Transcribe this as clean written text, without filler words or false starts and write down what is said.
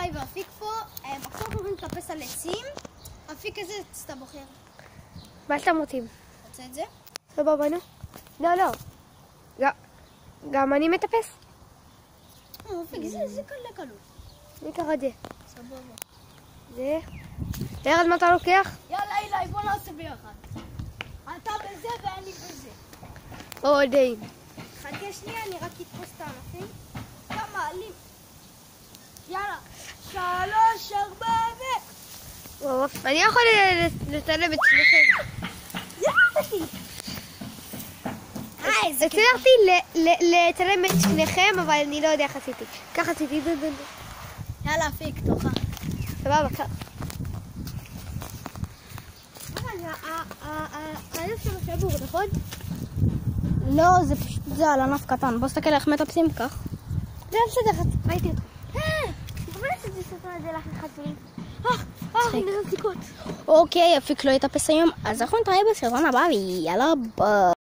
אילי ואפיק פה, עכשיו אנחנו נטפס על עצים. אפיק איזה עץ אתה בוחר? מה שאתם רוצים? רוצה את זה? סבבה, נו. לא. גם אני מטפס? אפיק, זה קלות. אני אקח את זה. סבבה. זה. ארז, מה אתה לוקח? יאללה אילי, בוא נעשה ביחד. אתה בזה ואני בזה. די. חכה שנייה, אני רק אתפוס את הענפים. כמה עלים. יאללה. 3, 4 אני יכול לצלם את שניכם. יאללה. הצלחתי לצלם את שניכם, אבל אני לא יודע איך עשיתי. ככה עשיתי. יאללה, אפיק, תורך. סבבה, קח. הענף שלו שבור, נכון? לא, זה פשוט זה על ענף קטן. בוא תסתכל איך מטפסים כך. זה בסדר, ראיתי אותו. בואי נעשה את זה לך לחצים. נראה בדיקות. אוקיי, אפיק לא יטפס היום, אז אנחנו נתראה בסרטון הבא, ויאללה ביי.